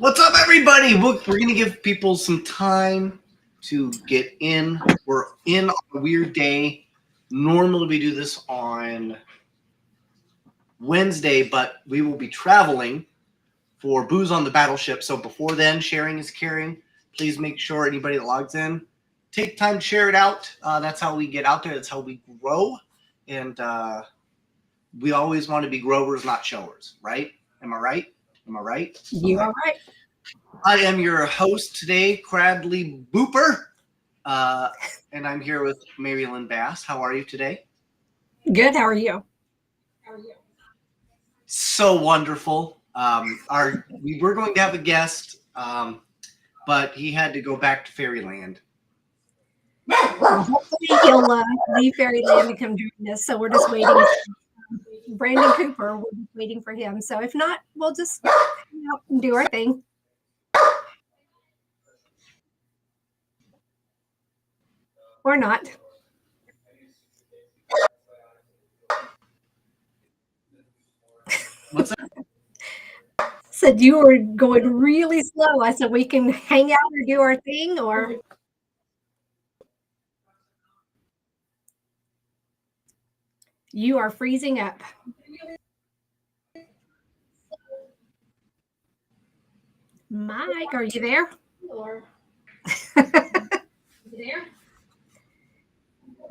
What's up, everybody? We're going to give people some time to get in. We're in on a weird day. Normally, we do this on Wednesday, but we will be traveling for Booze on the Battleship. So before then, sharing is caring. Please make sure anybody that logs in, take time to share it out. That's how we get out there. That's how we grow. And we always want to be growers, not showers, right? Am I right? Am I right? You are right. I am your host today, Cradley Booper, and I'm here with MaryLynn Bass. How are you today? Good. How are you? So wonderful. We were going to have a guest, but he had to go back to Fairyland. Hopefully he'll leave Fairyland to come join us. So we're just waiting. Brandon Cooper, we're just waiting for him. So if not, we'll just hang out and do our thing. Or not. What's that? Said you were going really slow. I said we can hang out or do our thing, or you are freezing up. Mike, are you there? There?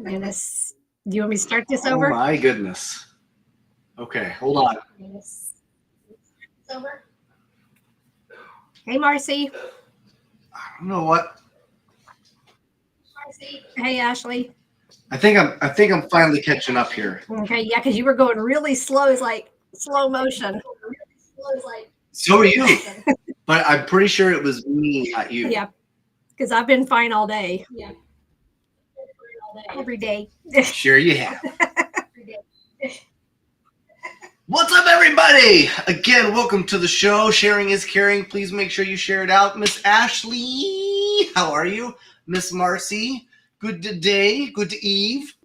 Goodness. Do you want me to start this over? Oh my goodness. Okay, hold on. Yes. Over? Hey, Marcy. I don't know what. Marcy? Hey, Ashley. I think I'm finally catching up here. Okay, yeah, because you were going really slow. It's like slow motion. So are you. But I'm pretty sure it was me, not you. Yeah, because I've been fine all day. Yeah. Every day. Sure you have. What's up, everybody? Again, welcome to the show. Sharing is caring. Please make sure you share it out. Miss Ashley, how are you? Miss Marcy, good day. Good to Eve.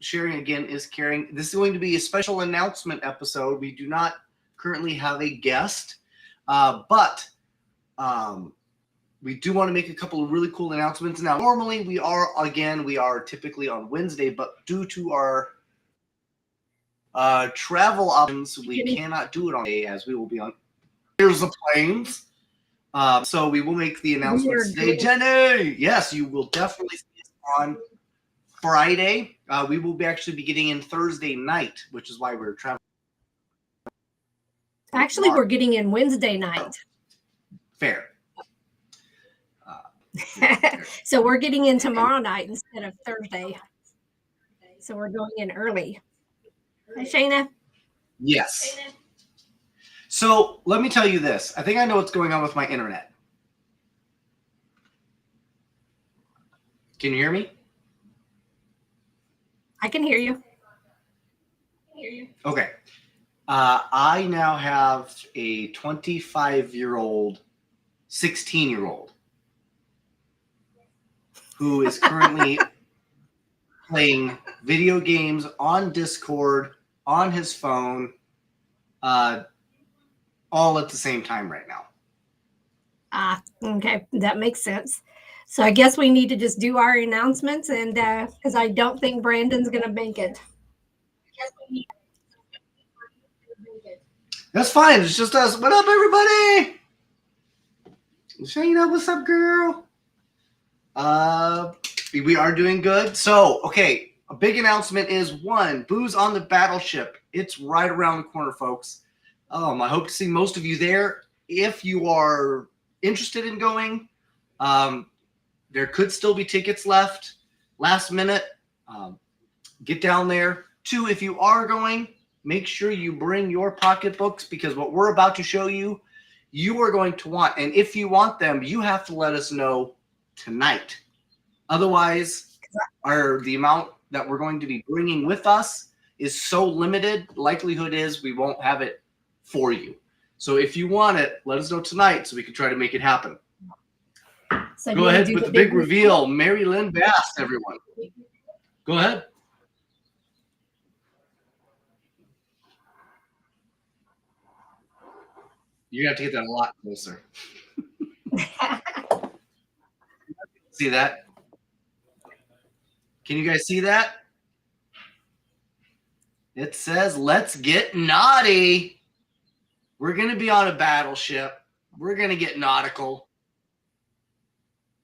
Sharing again is caring. This is going to be a special announcement episode. We do not currently have a guest, but we do want to make a couple of really cool announcements. Now, normally we are typically on Wednesday, but due to our travel options, we cannot do it on Monday as we will be on Here's the Plains. So we will make the announcements today. Jenny, yes, you will definitely see us on Friday. We will actually be getting in Thursday night, which is why we're traveling. Actually, we're getting in Wednesday night. Fair. So we're getting in tomorrow night instead of Thursday. So we're going in early. Hi, Shayna. Yes. So let me tell you this. I think I know what's going on with my internet. Can you hear me? I can hear you. Okay. I now have a 25-year-old, 16-year-old who is currently playing video games on Discord, on his phone, all at the same time right now. Okay. That makes sense. So I guess we need to just do our announcements, and because I don't think Brandon's going to make it. That's fine. It's just us. What up, everybody? Shayna, what's up, girl? We are doing good. So, okay, a big announcement is one, Booze on the Battleship. It's right around the corner, folks. I hope to see most of you there. If you are interested in going, there could still be tickets left. Last minute, get down there. Two, if you are going, make sure you bring your pocketbooks, because what we're about to show you, you are going to want. And if you want them, you have to let us know tonight. Otherwise, the amount that we're going to be bringing with us is so limited, likelihood is we won't have it for you. So if you want it, let us know tonight so we can try to make it happen. So go ahead with the big reveal. MaryLynn Bass, everyone. Go ahead. You have to get that a lot closer. See that? Can you guys see that? It says, let's get naughty. We're going to be on a battleship. We're going to get nautical.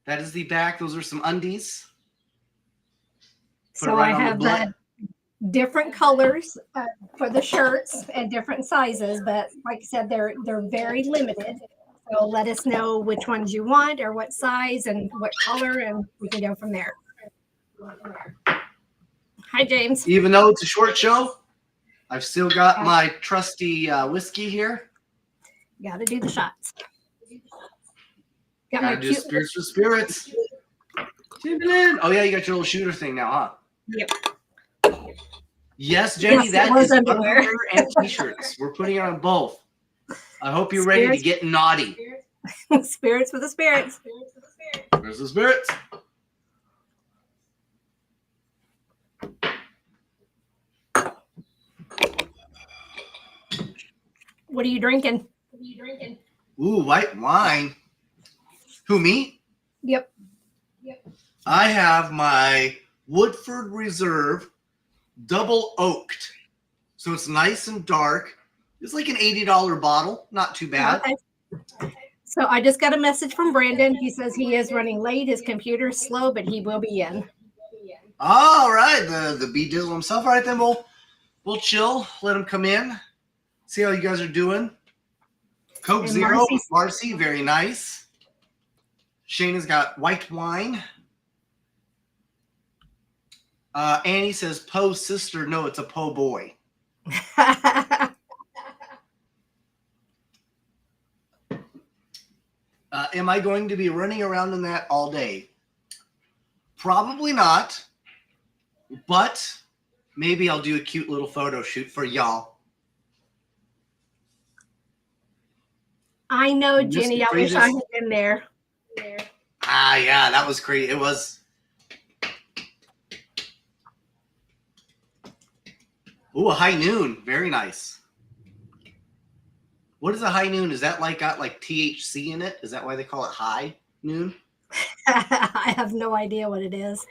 That is the back. Those are some undies. Put it So right I on the have butt. different colors for the shirts and different sizes, but like I said, they're very limited. So let us know which ones you want or what size and what color, and we can go from there. Hi, James. Even though it's a short show, I've still got my trusty whiskey here. Got to do the shots. Got my Gotta do cute. spirits for spirits. MaryLynn. Oh yeah, you got your little shooter thing now, huh? Yep. Yes, Jenny, Yes, it that was is underwear. underwear and t-shirts. We're putting it on both. I hope you're ready to Spirits. get naughty. Spirits for the spirits. Where's the spirits? What are you drinking? Ooh, white wine. Who, me? Yep. I have my Woodford Reserve double oaked. So it's nice and dark. It's like an $80 bottle. Not too bad. Okay. So I just got a message from Brandon. He says he is running late. His computer's slow, but he will be in. All right, the B Dizzle himself. All right, then we'll chill. Let him come in. See how you guys are doing. Coke And Zero, Marcy, very nice. Shayna's got white wine. Annie says, "Poe sister." No, it's a Poe boy. Am I going to be running around in that all day? Probably not. But maybe I'll do a cute little photo shoot for y'all. I know, Just Jenny. the I wish I craziest- had been there. Yeah, that was great. It was. Ooh, a high noon. Very nice. What is a high noon? Is that got like THC in it? Is that why they call it high noon? I have no idea what it is.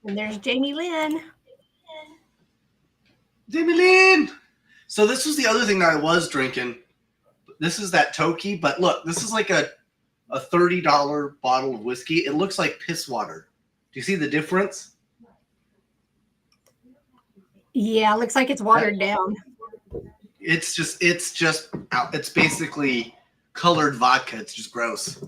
And there's Jamie Lynn. MaryLynn! So this was the other thing that I was drinking. This is that Toki, but look, this is like a $30 bottle of whiskey. It looks like piss water. Do you see the difference? Yeah, looks like it's watered down. It's basically colored vodka. It's just gross.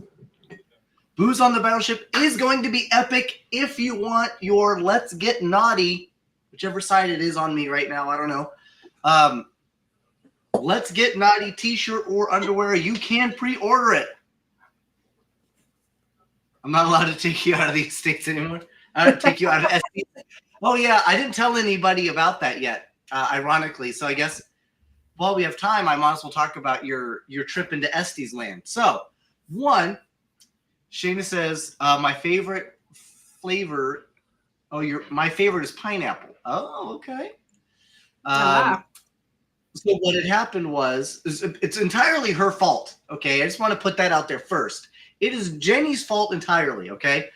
Booze on the Battleship is going to be epic. If you want your Let's Get Naughty, whichever side it is on me right now, I don't know. Let's Get Naughty t-shirt or underwear. You can pre-order it. I'm not allowed to take you out of these states anymore. I don't take you out of SD. Oh yeah, I didn't tell anybody about that yet, ironically. So I guess while we have time, I might as well talk about your trip into Estes land. So, one, Shayna says, my favorite flavor. Oh, my favorite is pineapple. Oh, okay. So what had happened was, it's entirely her fault. Okay, I just want to put that out there first. It is Jenny's fault entirely. Okay,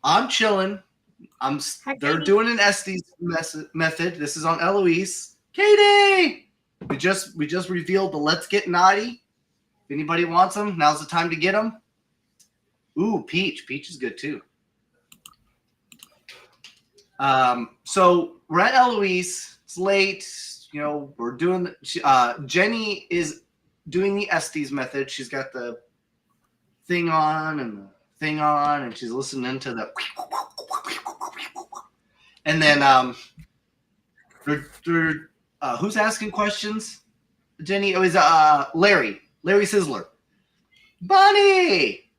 I'm chilling. They're doing an Estes method. This is on Eloise. Katie, we just revealed the Let's Get Naughty. If anybody wants them, now's the time to get them. Ooh, peach. Peach is good too. So we're at Eloise. It's late. You know, we're doing. Jenny is doing the Estes method. She's got the thing on and the thing on, and she's listening to the. And then, who's asking questions? Jenny, it was Larry Sizzler. Bunny.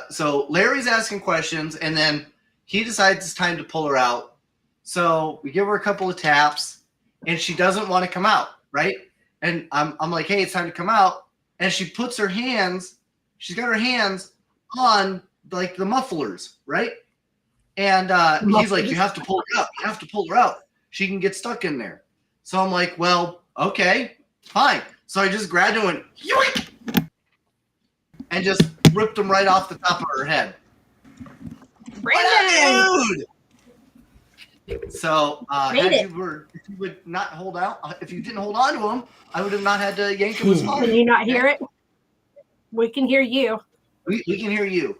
So Larry's asking questions, and then he decides it's time to pull her out. So we give her a couple of taps, and she doesn't want to come out, right? And I'm like, hey, it's time to come out. And she puts her hands, she's got her hands on like the mufflers, right? And he's like, you have to pull her out. You have to pull her out. She can get stuck in there. So I'm like, well, okay. Fine. So I just grabbed him and went, yoink! And just ripped him right off the top of her head. Brandon! What up, dude? So if you would not hold out, if you didn't hold on to him, I would have not had to yank him as well. Can you not hear it? We can hear you. We can hear you.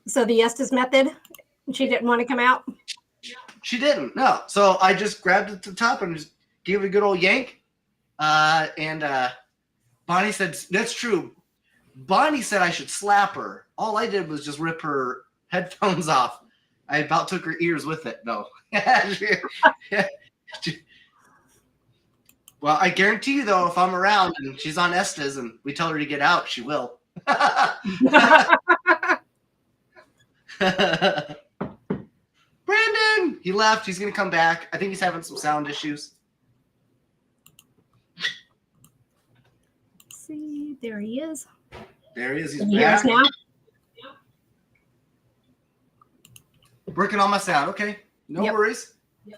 So the Estes method, she didn't want to come out? She didn't, no. So I just grabbed it at the top and just gave it a good old yank. And Bonnie said, that's true. Bonnie said I should slap her. All I did was just rip her headphones off. I about took her ears with it, though. Well, I guarantee you, though, if I'm around and she's on Estes and we tell her to get out, she will. Brandon! He left. He's going to come back. I think he's having some sound issues. See, there he is. There he is. He's Can you hear us back. now? Working on my sound. Okay. No Yep. worries. He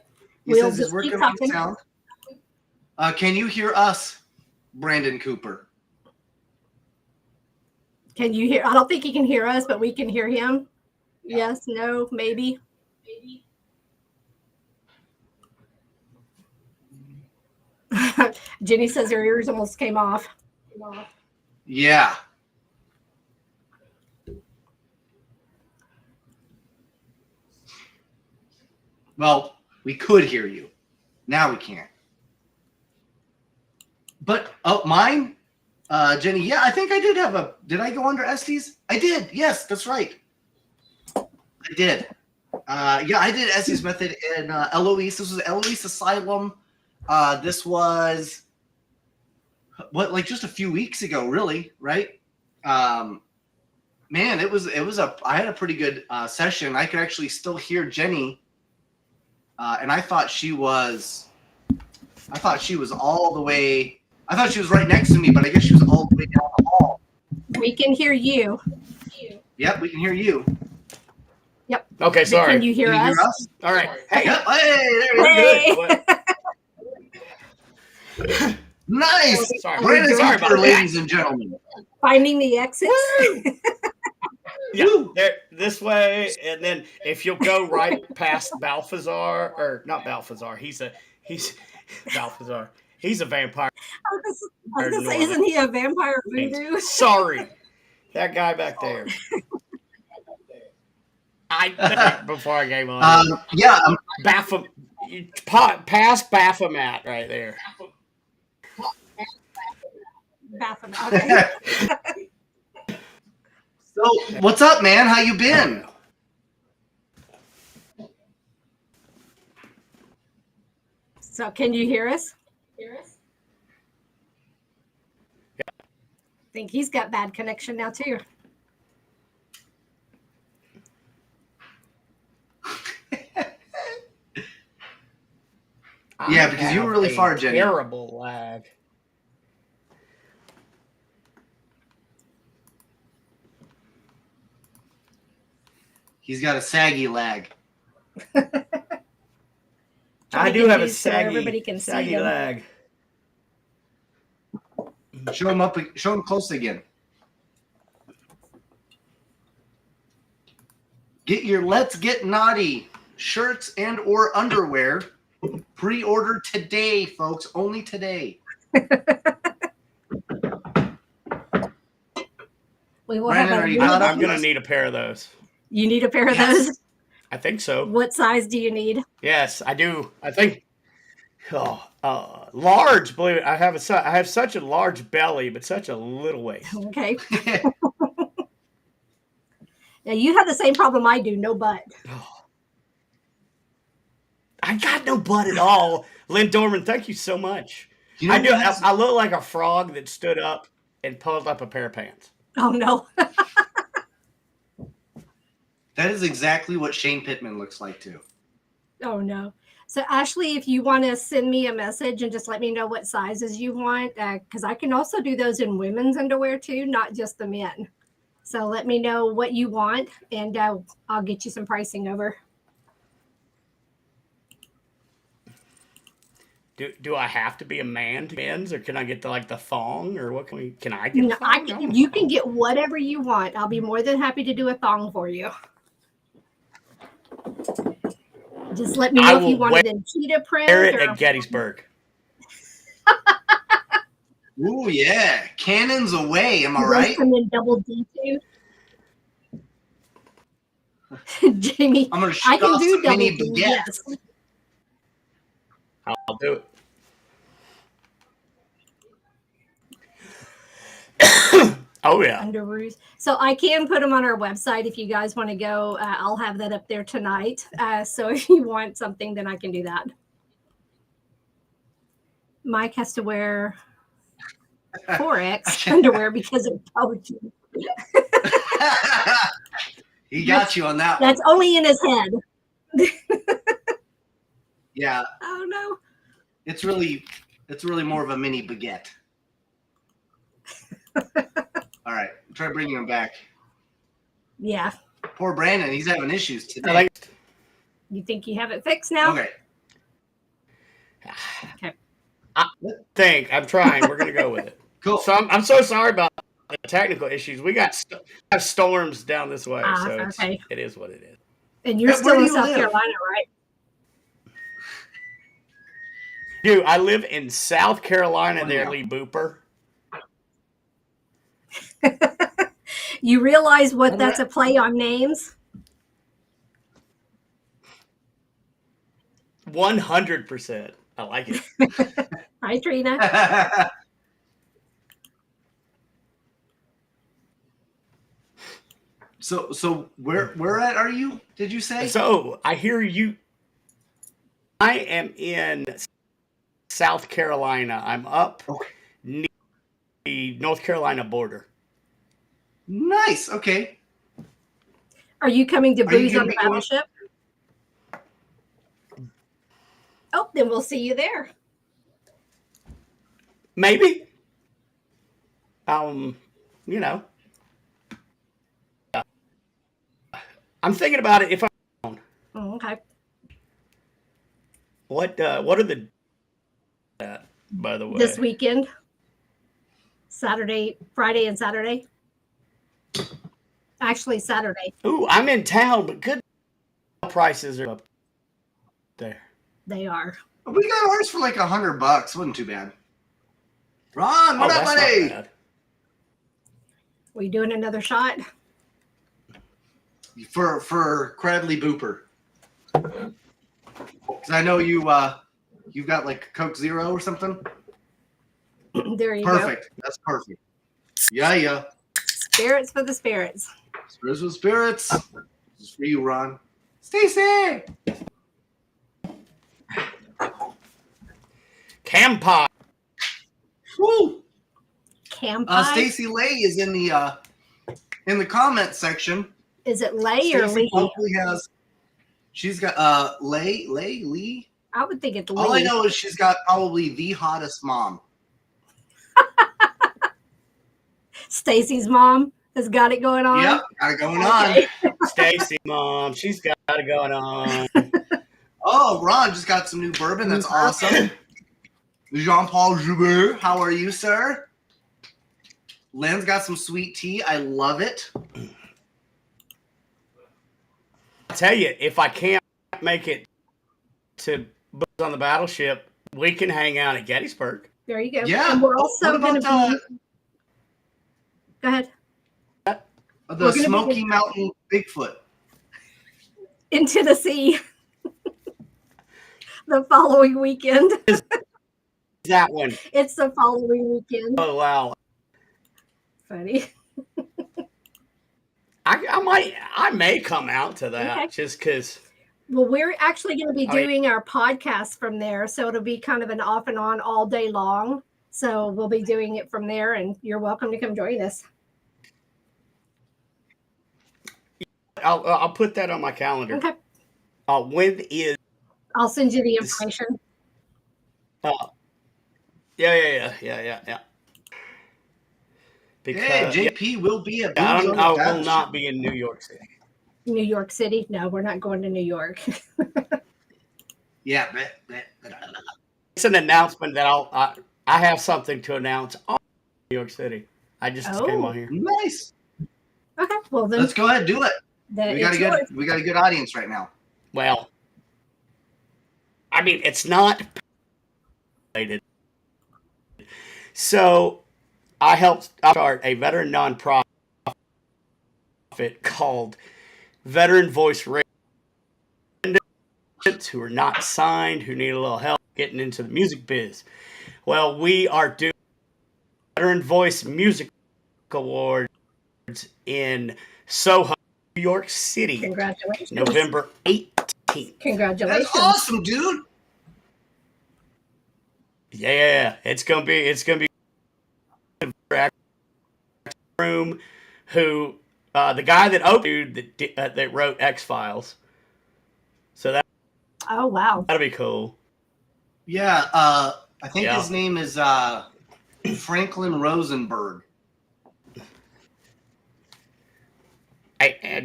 We'll says he's just working keep on the talking. sound. Can you hear us, Brandon Cooper? Can you hear? I don't think he can hear us, but we can hear him. Yes, no, maybe. Jenny says her ears almost came off. Yeah. Well, we could hear you. Now we can't. But, mine? Jenny, yeah, I think I did have a... Did I go under Estes? I did. Yes, that's right. I did. Yeah, I did Estes method in Eloise. This was Eloise Asylum. This was... like just a few weeks ago, really, right? Man, it was I had a pretty good session. I could actually still hear Jenny, and I thought she was all the way. I thought she was right next to me, but I guess she was all the way down the hall. We can hear you. Yep, we can hear you. Yep. Okay, sorry. Can you hear Can you us? hear us? All right. Hey, Yep. Hey, there you go. Hey. Nice. sorry. Brandon Sorry Cooper, about ladies that. and gentlemen. Finding the exits. Yeah, there, this way, and then if you'll go right past Balthazar, or not Balthazar, he's Balthazar. He's a vampire. I was gonna say, isn't he a vampire voodoo? Sorry, that guy back there. I think before I gave on. Yeah. Past Baphomet right there. Baphomet. Okay. So, what's up, man? How you been? So can you hear us? I think he's got bad connection now too. Yeah, because you were really far, Jenny. Terrible lag. He's got a saggy lag. I do have a so everybody can see saggy him. lag. Show him up. Show him close again. Get your Let's Get Naughty shirts and or underwear pre-ordered today, folks. Only today. We will Brandon, have are a you caught up? I'm gonna need a pair of those. You need a pair of Yes. those? I think so. What size do you need? Yes, I do. I think. Large. Believe it. I have such a large belly, but such a little waist. Okay. Now you have the same problem I do, no butt. I got no butt at all. Lynn Dorman, thank you so much. You know I do. what? I look like a frog that stood up and pulled up a pair of pants. Oh no. That is exactly what Shane Pittman looks like too. Oh no. So Ashley, if you want to send me a message and just let me know what sizes you want, because I can also do those in women's underwear too, not just the men. So let me know what you want, and I'll get you some pricing over. Do I have to be a man to men's, or can I get the thong, or what can I get? No, a thong? you can get whatever you want. I'll be more than happy to do a thong for you. Just let me know if you want it in cheetah print. Wear it at Gettysburg. Ooh, yeah. Cannons away. Am I Those right? come in double D too. Jamie, I'm going to I shoot can off do some double mini D. baguettes. Yes. I'll do it. Oh yeah. Underoos. So I can put them on our website if you guys want to go. I'll have that up there tonight. So if you want something, then I can do that. Mike has to wear 4X underwear because of poetry. He got you on that one. That's only in his head. Yeah. Oh no. It's really more of a mini baguette. All right. Try bringing him back. Yeah. Poor Brandon. He's having issues today. You think you have it fixed now? Okay. I'm trying. We're gonna go with it. Cool. So I'm so sorry about the technical issues. We got have storms down this way, so okay. it is what it is. And you're Where still do in you South live? Carolina, right? Dude, I live in South Carolina. There, Lee Booper. You realize what that's a play on names? 100%. I like it. Hi, Trina. So where at are you? Did you say? So I hear you. I am in South Carolina. I'm up near the North Carolina border. Nice. Okay. Are you coming to Are you Booze gonna on the be going- Battleship? Oh, then we'll see you there. Maybe. You know. I'm thinking about it if I. Oh, okay. What are the by the way? This weekend, Friday and Saturday. Actually, Saturday. Ooh, I'm in town, but good prices are up there. They are. We got ours for like $100. Wasn't too bad. Ron, what up, that's buddy? not bad. We doing another shot? For Cradley Booper. Because I know you've got like Coke Zero or something. There you go. Perfect. That's perfect. Yeah. Spirits for the spirits. Spirits with spirits. This is for you, Ron. Stacy. Campi. Woo. Campi. Stacy Lay is in the comment section. Is it Lay or Stacey Lee? hopefully she's got Lee. I would think it's Lee. All I know is she's got probably the hottest mom. Stacy's mom has got it going on. Yep, got it going Okay. on. Stacy, mom, she's got it going on. Oh, Ron just got some new bourbon. That's awesome. Jean-Paul Joubert, how are you, sir? Lynn's got some sweet tea. I love it. I tell you, if I can't make it to Booze on the Battleship, we can hang out at Gettysburg. There you go. Yeah. And we're also What going about to be. Go ahead. the We're gonna be Smoky Mountain Bigfoot? Into the sea. The following weekend. That one. It's the following weekend. Oh, wow. Funny. I may come out to that Okay. just because. Well, we're actually going to be Oh, yeah. doing our podcast from there. So it'll be kind of an off and on all day long. So we'll be doing it from there, and you're welcome to come join us. I'll put that on my calendar. Okay. When is? I'll send you the information. Yeah. Because Hey, JP will be at Booze I on the will Battleship. not be in New York City. New York City? No, we're not going to New York. Yeah. an announcement that I have something to announce on New York City. I just came on here. Nice. Okay, well then Let's go ahead and do it. We got a good audience right now. Well, I mean, it's not related. So I helped start a veteran nonprofit called Veteran Voice Radio. Who are not signed, who need a little help getting into the music biz. Well, we are doing Veteran Voice Music Awards in Soho, New York City. Congratulations. November 18th. Congratulations. That's awesome, dude. Yeah, it's gonna be room. Who the guy that opened that wrote X-Files. So Oh wow. that'll be cool. Yeah, I think his name is Franklin Rosenberg.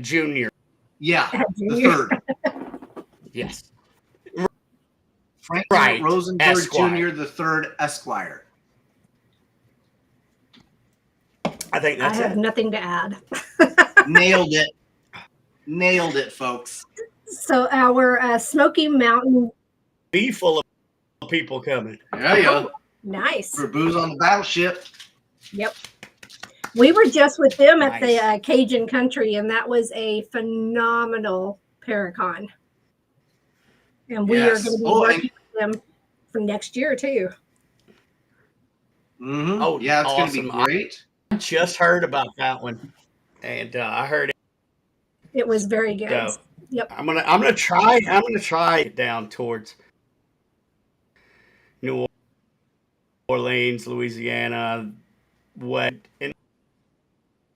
Junior. Yeah, Junior. the third. Yes. Franklin Rosenberg Esquire. Jr., the third Esquire. I think that's I have nothing to add. Nailed it. Nailed it, folks. So our Smoky Mountain. Be full of people coming. There you go. Nice. For Booze on the Battleship. Yep. We were just with them Nice. at the Cajun Country, and that was a phenomenal Paracon. And we are going to be working with them for next year too. Mm-hmm. Oh, yeah, it's awesome. going to be great. I just heard about that one, and I heard It was very good. go. Yep. I'm gonna try it down towards New Orleans, Louisiana, what in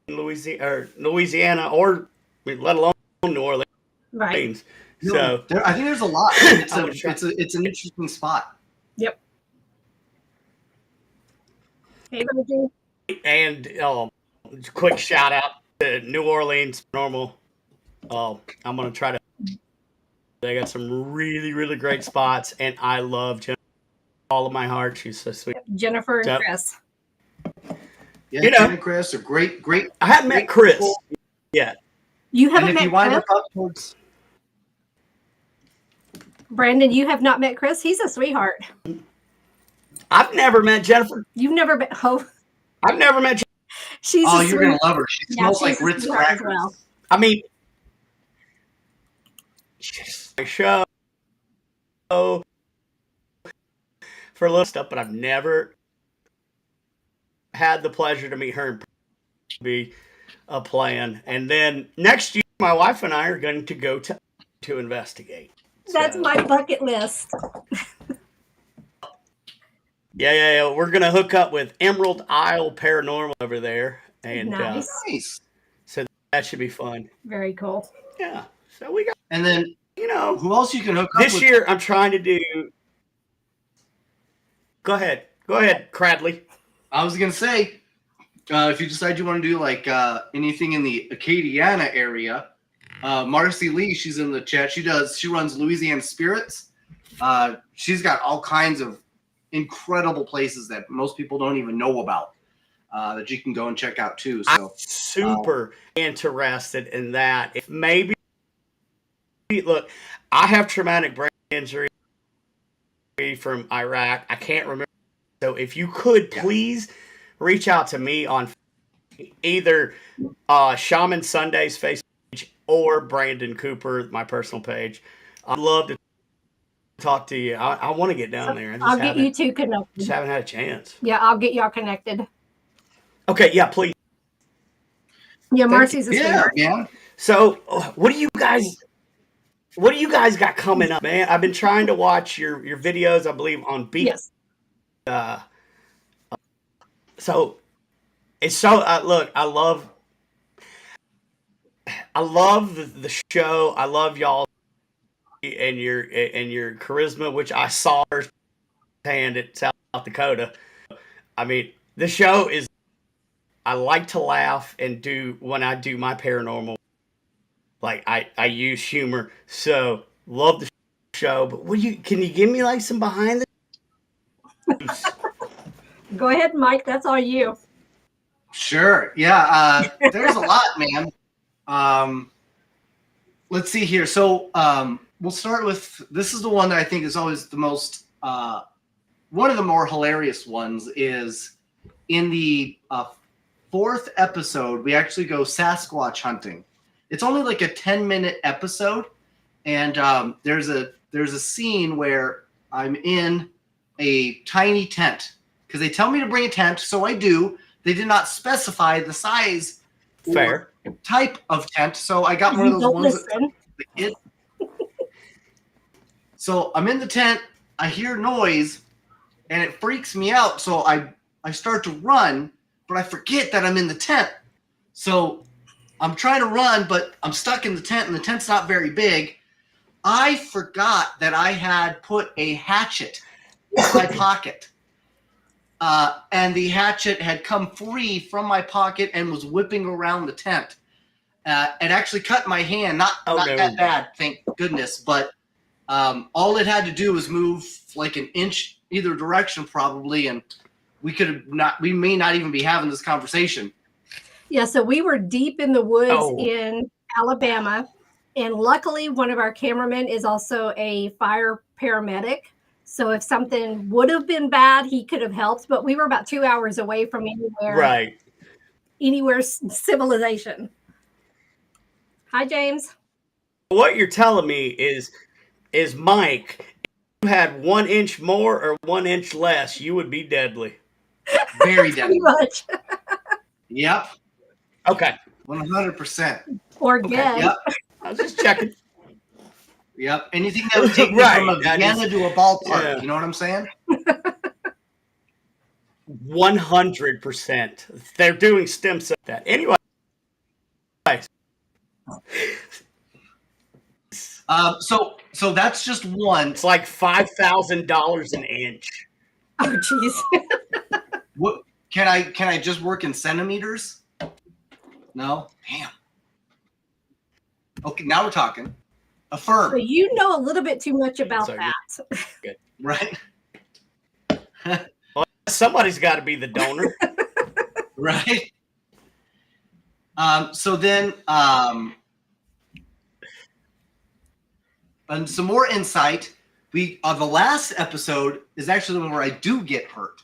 Louisiana, or let alone New Orleans. Right. No, So I think there's a lot. It's an interesting spot. Yep. Hey, Roger. and quick shout out to New Orleans Normal. I'm gonna try to. They got some really, really great spots, and I love Jennifer with all of my heart. She's so sweet. Jennifer and Yep. Chris. Yeah, You know, Jen and Chris are great. I haven't met Chris yet. You And haven't if met you wind Chris? up towards, Brandon, you have not met Chris? He's a sweetheart. I've never met Jennifer. You've never met. Oh, I've never met. she's oh, a you're sweet. gonna love her. She smells she's like a Ritz sweetheart as crackers. well. I mean, just a show for a little stuff, but I've never had the pleasure to meet her and be a plan. And then next year, my wife and I are going to go to investigate. That's So, my bucket list. yeah. We're gonna hook up with Emerald Isle Paranormal over there, and Nice. Nice. so that should be fun. Very cool. Yeah. So we got, And then who else you can hook up this with? year. I'm trying to do. Go ahead, Cradley. I was gonna say, if you decide you want to do like anything in the Acadiana area, Marcy Lee, she's in the chat. She runs Louisiana Spirits. She's got all kinds of incredible places that most people don't even know about that you can go and check out too. So I'm super interested in that. If maybe look, I have traumatic brain injury from Iraq. I can't remember. So if you could please reach out to me on either Shaman Sunday's Facebook page or Brandon Cooper, my personal page. I'd love to talk to you. I want to get down there. I'll get you two connected. Just haven't had a chance. Yeah, I'll get y'all connected. Okay, yeah, please. Yeah, Marcy's a sweetheart. yeah. So, what do you guys got coming up, man? I've been trying to watch your videos, I believe, on Beat. Yes. So it's so look, I love the show. I love y'all and your charisma, which I saw firsthand at South Dakota. I mean, the show is. I like to laugh and when I do my paranormal. Like I use humor, so love the show. But can you give me like some behind the Go ahead, Mike. That's all you. Sure. Yeah. There's a lot, man. Let's see here. So we'll start with, this is the one that I think is always the most, one of the more hilarious ones is in the fourth episode, we actually go Sasquatch hunting. It's only like a 10-minute episode. And there's a scene where I'm in a tiny tent because they tell me to bring a tent. So I do. They did not specify the size Fair. or type of tent. So I got one of those ones that the kid. So I'm in the tent. I hear noise and it freaks me out. So I start to run, but I forget that I'm in the tent. So I'm trying to run, but I'm stuck in the tent and the tent's not very big. I forgot that I had put a hatchet in my pocket. And the hatchet had come free from my pocket and was whipping around the tent. It actually cut my hand. Not that bad, thank goodness. But all it had to do was move like an inch either direction probably. And we may not even be having this conversation. Yeah, so we were deep in the woods in Alabama. And luckily, one of our cameramen is also a fire paramedic. So if something would have been bad, he could have helped. But we were about 2 hours away from anywhere civilization. Hi, James. What you're telling me is Mike, if you had 1 inch more or 1 inch less, you would be deadly. Very deadly. Pretty much. Yep. Okay. 100%. Or dead. Yep. I was just checking. Yep. Anything that would take me from a Vienna to a ballpark. Yeah. You know what I'm saying? 100%. They're doing stem cell that. Anyway. So that's just one. It's like $5,000 an inch. Oh, jeez. What can I just work in centimeters? No? Damn. Okay, now we're talking. Affirm. So you know a little bit too much about that. Good. Right. Well, somebody's got to be the donor. Right. So then and some more insight. The last episode is actually the one where I do get hurt.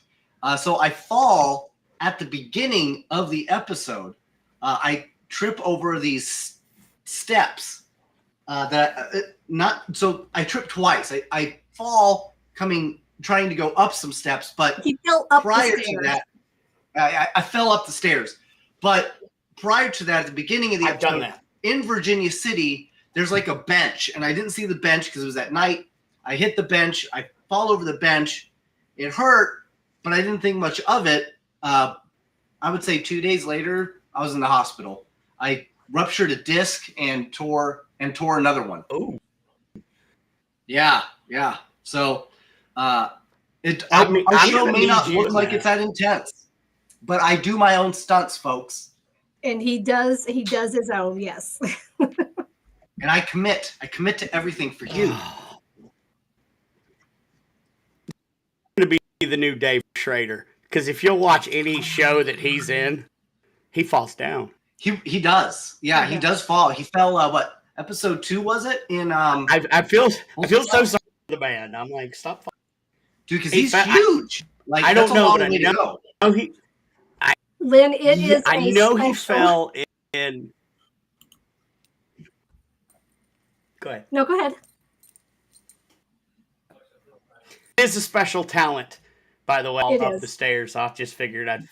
So I fall at the beginning of the episode. I trip over these steps so I trip twice. I fall trying to go up some steps, but he fell up prior the stairs. to that, I fell up the stairs. But prior to that, at the beginning of the episode, in Virginia City, there's like a bench, and I didn't see the bench because it was at night. I hit the bench. I fall over the bench. It hurt, but I didn't think much of it. I would say 2 days later, I was in the hospital. I ruptured a disc and tore another one. Oh, yeah. So our I'm show may not look like that. it's that intense, but I do my own stunts, folks. And he does his own, yes. And I commit to everything for you. Going to be the new Dave Schrader, because if you'll watch any show that he's in, he falls down. He does. Yeah, he does fall. He fell. What episode 2 was it? In I feel so sorry for the man. I'm like, stop, dude, because he's huge. Like I don't know, but I know he. Lynn, it is. I know he fell in. Go ahead. No, go ahead. It is a special talent, by the way. Up the stairs. I just figured I'd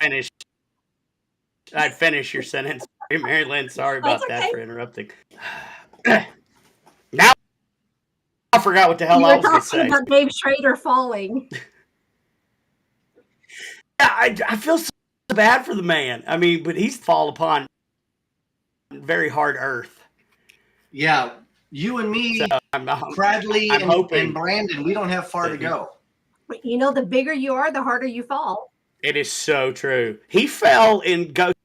finish your sentence. MaryLynn, sorry about that for interrupting. Now I forgot what the hell I was going to say. About Dave Schrader falling. Yeah, I feel so bad for the man. I mean, but he's fall upon very hard earth. Yeah, you and me, so Bradley and Brandon, we don't have far to go. You know, the bigger you are, the harder you fall. It is so true. He fell in Ghost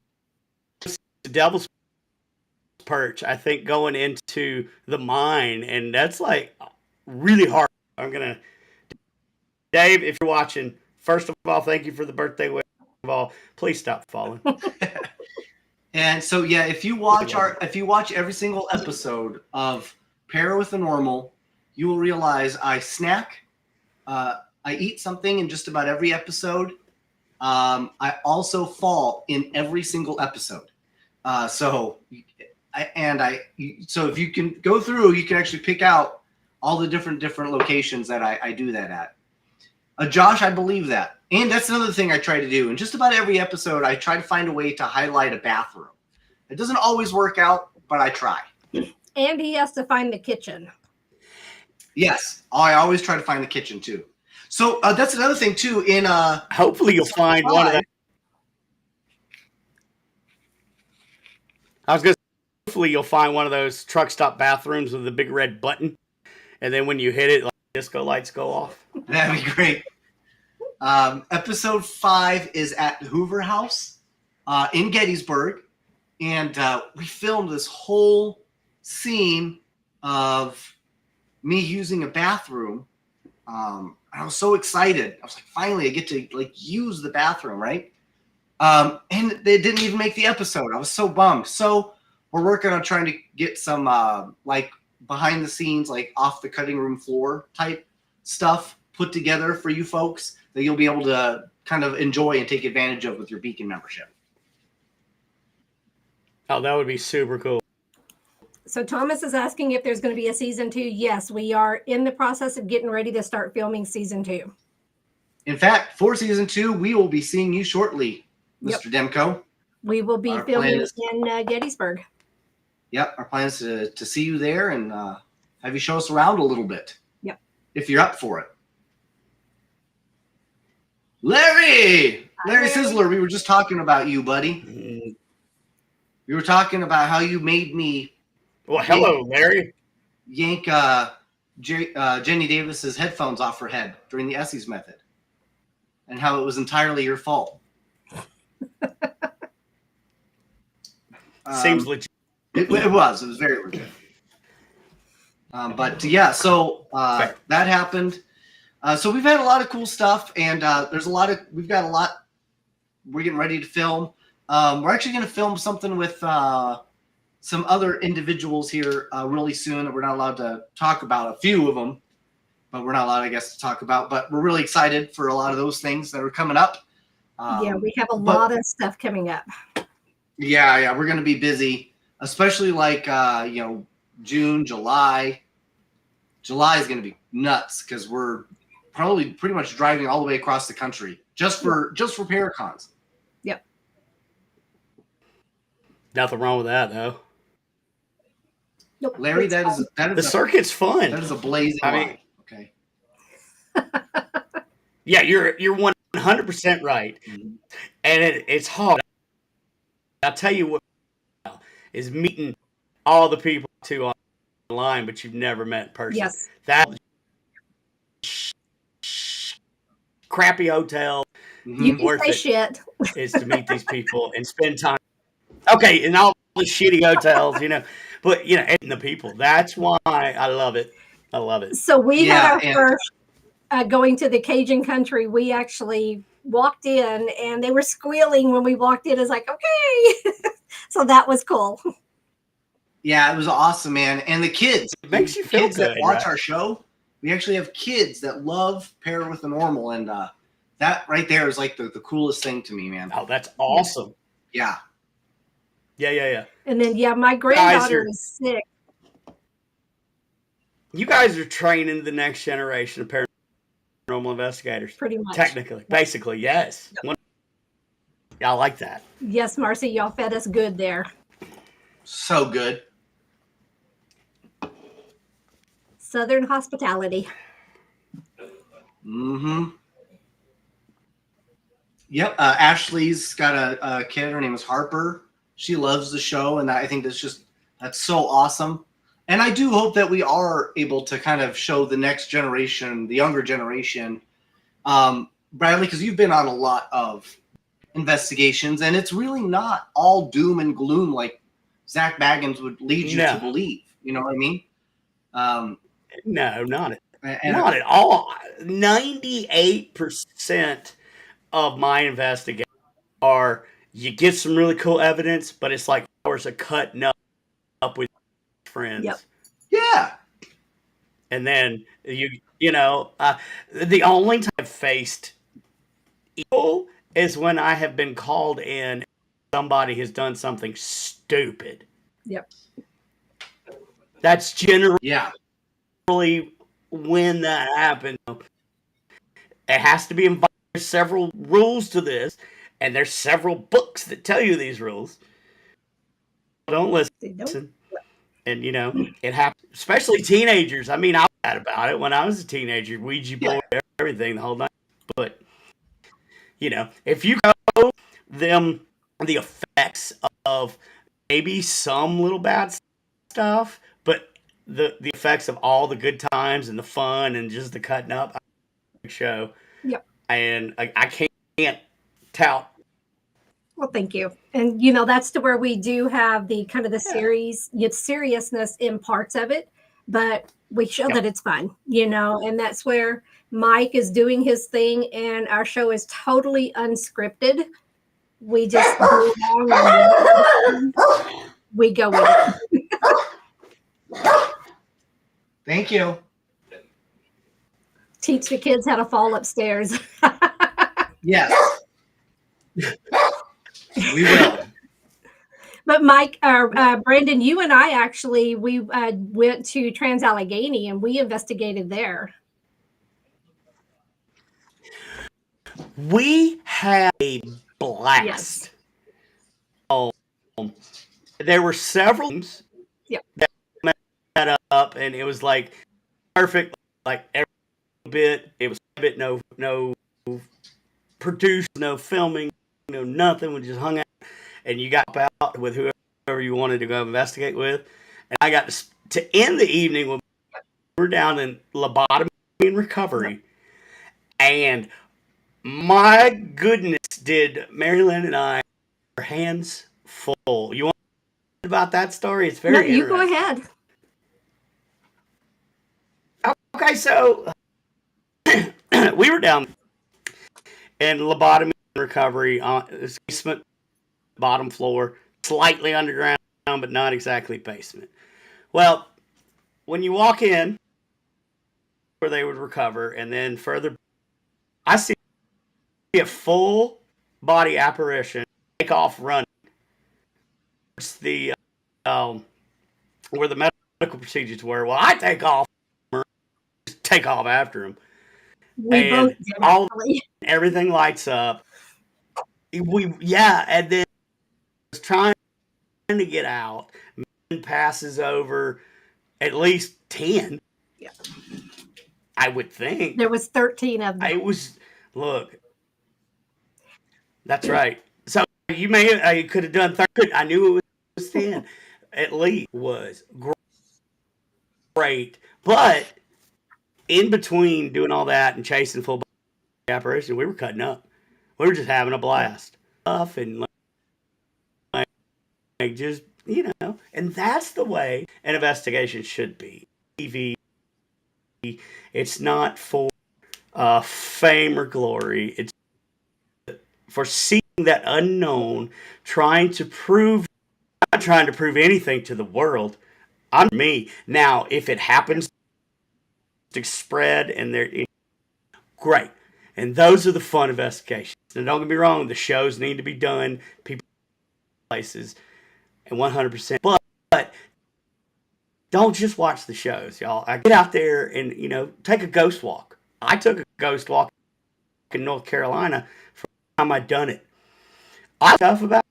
Devil's Perch, I think, going into the mine, and that's like really hard. Dave, if you're watching, first of all, thank you for the birthday wish. Of all, please stop falling. And so yeah, if you watch every single episode of Pair with the Normal, you will realize I snack. I eat something in just about every episode. I also fall in every single episode. So if you can go through, you can actually pick out all the different locations that I do that at. Josh, I believe that. And that's another thing I try to do. In just about every episode, I try to find a way to highlight a bathroom. It doesn't always work out, but I try. And he has to find the kitchen. Yes, I always try to find the kitchen too. So that's another thing too. In hopefully you'll find one of them. I was going to say, hopefully you'll find one of those truck stop bathrooms with the big red button, and then when you hit it, like, disco lights go off. That'd be great. Episode 5 is at Hoover House in Gettysburg, and we filmed this whole scene of me using a bathroom. I was so excited. I was like, finally, I get to use the bathroom, right? And they didn't even make the episode. I was so bummed. So we're working on trying to get some behind the scenes, off the cutting room floor type stuff put together for you folks that you'll be able to kind of enjoy and take advantage of with your Beacon membership. Oh, that would be super cool. So Thomas is asking if there's going to be a season 2. Yes, we are in the process of getting ready to start filming season 2. In fact, for season 2, we will be seeing you shortly, Mr. Demko. We will be filming in Gettysburg. Yep, our plan is to see you there and have you show us around a little bit. Yep. If you're up for it. Larry Sizzler, we were just talking about you, buddy. We were talking about how you made me. Well, hello, Larry. Yank Jenny Davis's headphones off her head during the Essie's method, and how it was entirely your fault. Seems legit. It was very legit. But yeah, so that happened. So we've had a lot of cool stuff, and we've got a lot. We're getting ready to film. We're actually going to film something with some other individuals here really soon that we're not allowed to talk about. A few of them, but we're not allowed, I guess, to talk about. But we're really excited for a lot of those things that are coming up. Yeah, we have a lot of stuff coming up. Yeah, we're going to be busy, especially June, July. July is going to be nuts because we're probably pretty much driving all the way across the country just for Paracons. Yep. Nothing wrong with that, though. Nope. Larry, that is the circuit's fun. That is a blazing line. Okay. Yeah, you're 100% right, and it's hard. I'll tell you what is meeting all the people too online, but you've never met in person. Yes. That crappy hotel. You can say shit. Is to meet these people and spend time. Okay, in all the shitty hotels, but and the people. That's why I love it. I love it. So we had our first going to the Cajun country. We actually walked in and they were squealing when we walked in. It's like, okay. So that was cool. Yeah, it was awesome, man. And the kids, it makes you feel kids good, that watch our show. We actually have kids that love Pair with the Normal, and that right there is the coolest thing to me, man. Oh, that's awesome. Yeah. Yeah. And then my granddaughter is sick. You guys are training the next generation of paranormal investigators. Pretty much. Technically. Basically, yes. Yep. Yeah, I like that. Yes, Marcy, y'all fed us good there. So good. Southern hospitality. Mm-hmm. Yep. Ashley's got a kid. Her name is Harper. She loves the show, and I think that's so awesome. And I do hope that we are able to kind of show the next generation, the younger generation, Bradley, because you've been on a lot of investigations, and it's really not all doom and gloom like Zach Baggins would lead you to believe. You know what I mean? No, not at all. 98% of my investigation are you get some really cool evidence, but it's like hours of cutting up with friends. Yep. Yeah. And then the only time I've faced evil is when I have been called in. Somebody has done something stupid. Yep. That's generally Yeah. when that happens. It has to be involved. There's several rules to this, and there's several books that tell you these rules. Don't listen. They don't. And it happens, especially teenagers. I mean, I was mad about it when I was a teenager. Ouija board, everything, the whole night. But if you go them the effects of maybe some little bad stuff, but the effects of all the good times and the fun and just the cutting up show. Yep. And I can't tout. Well, thank you. And that's to where we do have the kind of the seriousness in parts of it, but we show that it's fun, and that's where Mike is doing his thing, and our show is totally unscripted. We just go along and we go with it. Thank you. Teach the kids how to fall upstairs. Yes. We will. But Mike, Brandon, you and I actually, we went to Trans-Allegheny and we investigated there. We had a blast. Yes. There were several teams that met up, and it was like perfect, like every bit. It was a bit no produced, no filming, nothing. We just hung out, and you got out with whoever you wanted to go investigate with. And I got to end the evening when we were down in lobotomy and recovery, and my goodness, did MaryLynn and I our hands full. You want to about that story? It's very you go ahead. Okay, so we were down in lobotomy and recovery on this basement, bottom floor, slightly underground, but not exactly basement. Well, when you walk in where they would recover, and then further, I see a full body apparition take off running. It's the where the medical procedures were. Well, I take off after him. We both did, everything lights up. And then was trying to get out. Man passes over at least 10. Yeah. I would think. There was 13 of them. Look. That's right. So I could have done 30. I knew it was 10. At least was great. But in between doing all that and chasing full body apparition, we were cutting up. We were just having a blast. And like just, and that's the way an investigation should be. TV, it's not for fame or glory. It's for seeing that unknown, not trying to prove anything to the world. I'm me. Now, if it happens to spread and they're great. And those are the fun investigations. And don't get me wrong, the shows need to be done, people, places, and 100%. But don't just watch the shows, y'all. I get out there and, take a ghost walk. I took a ghost walk in North Carolina from the time I'd done it. I stuff about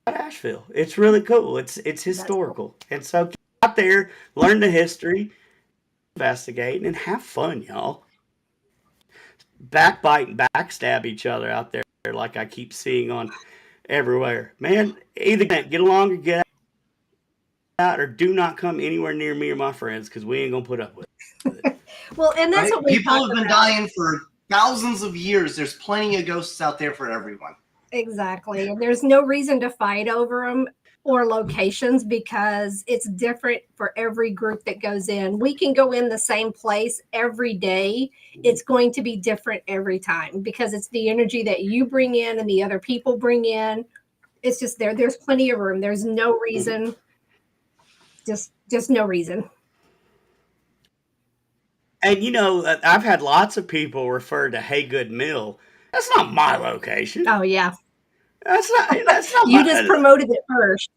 Asheville. It's really cool. It's historical. Cool. And so get out there, learn the history, investigate, and have fun, y'all. Backbite and backstab each other out there like I keep seeing on everywhere. Man, either get along or get out, or do not come anywhere near me or my friends, because we ain't going to put up with it. Well, and that's what we people have been dying for thousands of years. There's plenty of ghosts out there for everyone. Exactly. And there's no reason to fight over them. or locations because it's different for every group that goes in. We can go in the same place every day. It's going to be different every time because it's the energy that you bring in and the other people bring in. It's just there's plenty of room. There's no reason. Just no reason. And you know, I've had lots of people refer to Haygood Mill. That's not my location. Oh yeah. That's not You my, just promoted it first.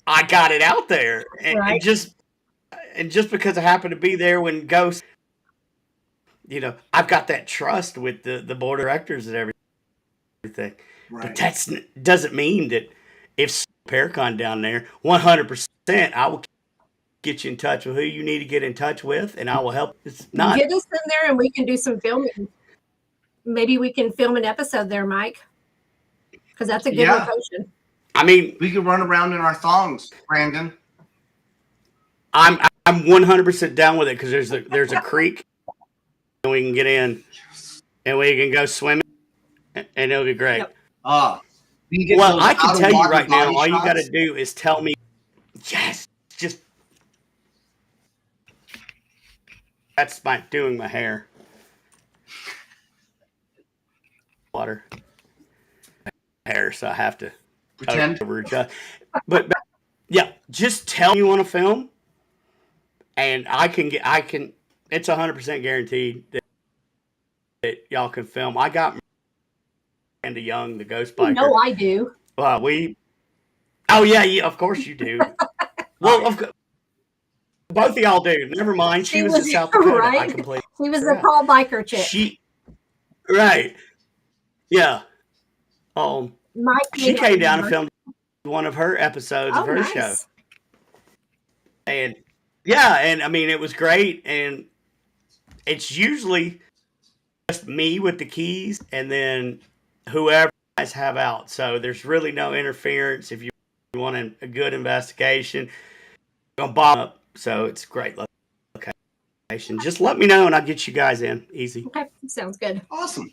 I got it out there. And, Right. and just because I happened to be there when Ghost, you know, I've got that trust with the board of directors and everything. Right. But that doesn't mean that if Paracon down there, 100%, I will get you in touch with who you need to get in touch with, and I will help. It's not. Get us in there and we can do some filming. Maybe we can film an episode there, Mike, because that's a good location. I mean, we could run around in our thongs, Brandon. I'm 100% down with it because there's a creek, and we can get in, and we can go swimming, and it'll be great. Yep. Well, I can tell you right now, all you got to do is tell me, yes, just that's doing my hair. Water hair, so I have to pretend over adjust. But yeah, just tell me you want to film, and I can. It's 100% guaranteed that y'all can film. I got Miranda Young, the ghost biker. No, I do. Oh yeah, of course you do. Well, both of y'all do. Never mind. She was in South Dakota. Right? I completely. She was the tall biker chick. Right. Yeah. Mike she came down and filmed one of her episodes of her show. And yeah, and I mean, it was great. And it's usually just me with the keys and then whoever you guys have out. So there's really no interference. If you want a good investigation, going to bomb up. So it's great location. Just let me know and I'll get you guys in. Easy. Okay. Sounds good. Awesome.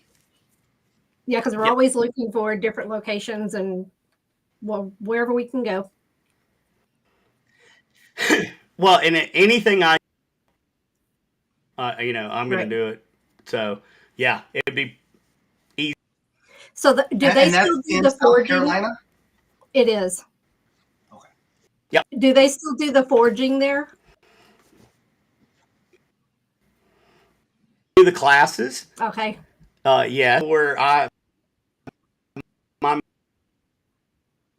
Yeah, because we're always looking for different locations and wherever we can go. Well, and anything I'm going to do it. So yeah, it'd be easy. So do they still do the forging? South Carolina? It is. Okay. Yep. Do they still do the forging there? Do the classes? Okay. Yeah, where my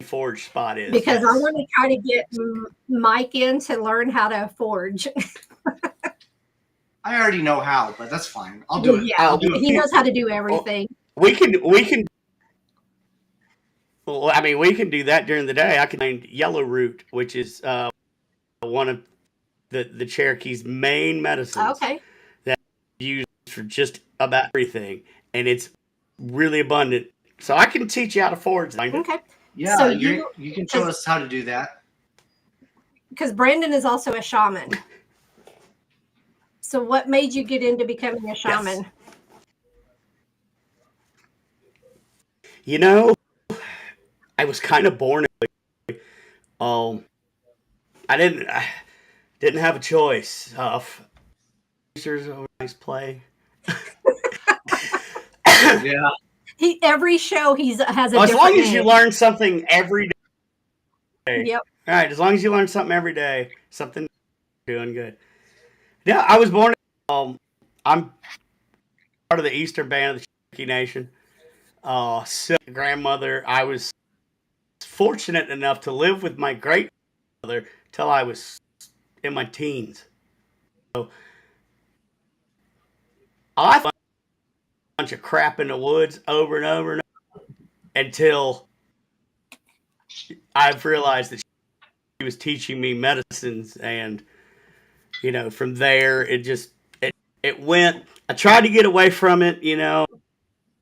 forge spot is. Because I want to try to get Mike in to learn how to forge. I already know how, but that's fine. I'll do it. Yeah, I'll do it. he knows how to do everything. We can. Well, I mean, we can do that during the day. I can find yellow root, which is one of the Cherokee's main medicines. Okay. That used for just about everything, and it's really abundant. So I can teach you how to forge. Okay. Yeah, so you can show us how to do that. Because Brandon is also a shaman. So what made you get into becoming a shaman? Yes. You know, I was kind of born. I didn't have a choice. Producers always play. Yeah. Every show has a as different long as name. you learn something every day. Yep. All right, as long as you learn something every day, something doing good. Yeah, I was born. I'm part of the Eastern Band of the Cherokee Nation. So grandmother, I was fortunate enough to live with my great grandmother till I was in my teens. So I found a bunch of crap in the woods over and over and over until I've realized that she was teaching me medicines, and from there it went. I tried to get away from it,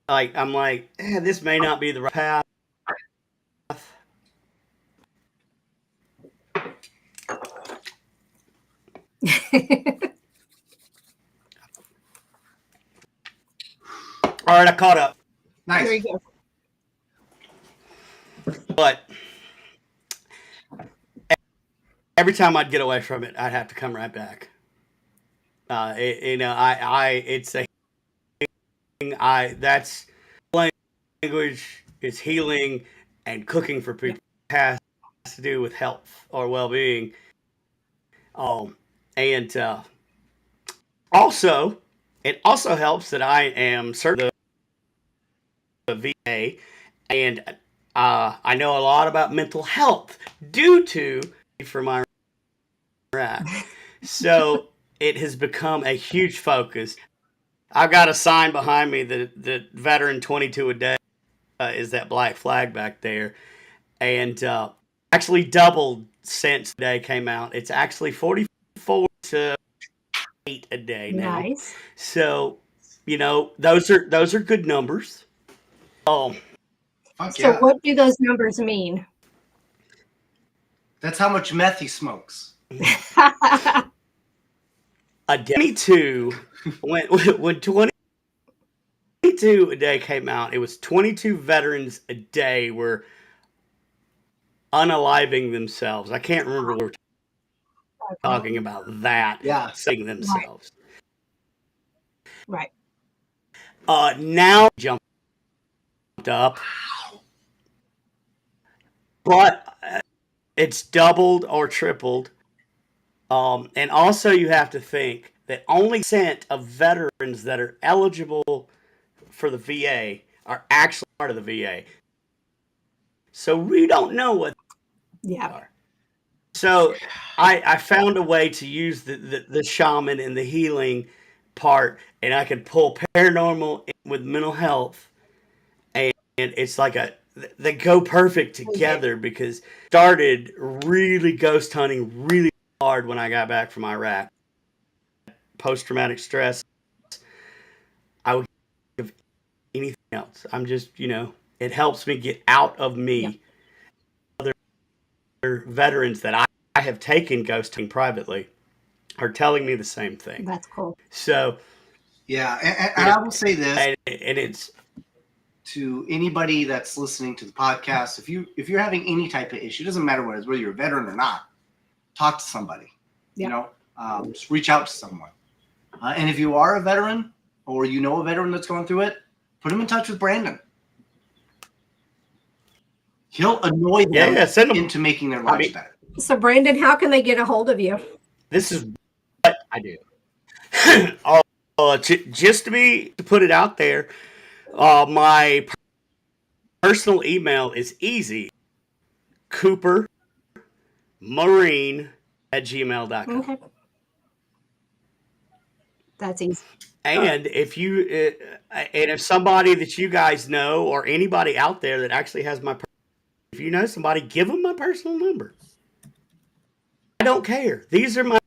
I'm like, this may not be the right path. All right, I caught up. Nice. There you go. But every time I'd get away from it, I'd have to come right back. It's a thing. That's language is healing, and cooking for people has to do with health or well-being. And also, it also helps that I am certain the VA, and I know a lot about mental health due to from Iraq. So it has become a huge focus. I've got a sign behind me that Veteran 22 a day is that black flag back there, and actually doubled since the day came out. It's actually 44 to 8 a day now. Nice. So, those are good numbers. Fuck So yeah. what do those numbers mean? That's how much meth he smokes. A day 22 when 22 a day came out, it was 22 veterans a day were unaliving themselves. I can't remember what we're talking about that. Yeah. Saying themselves. Right. Now jumped up, but it's doubled or tripled. And also you have to think that only % of veterans that are eligible for the VA are actually part of the VA. So we don't know what they are. So I found a way to use the shaman and the healing part, and I could pull paranormal with mental health, and it's like they go perfect together because started really ghost hunting really hard when I got back from Iraq. Post-traumatic stress. I would give anything else. I'm just, it helps me get out of me. Other veterans that I have taken ghost hunting privately are telling me the same thing. That's cool. So, yeah, and I will say this, and it's to anybody that's listening to the podcast: if you're having any type of issue, it doesn't matter what it is, whether you're a veteran or not, talk to somebody. Just reach out to someone. And if you are a veteran or you know a veteran that's going through it, put them in touch with Brandon. He'll annoy them send them into making their lives better. So, Brandon, how can they get a hold of you? This is what I do. Just to put it out there, my personal email is easy. CooperMarine@gmail.com. Okay. That's easy. And if somebody that you guys know or anybody out there that actually has if you know somebody, give them my personal number. I don't care. These are my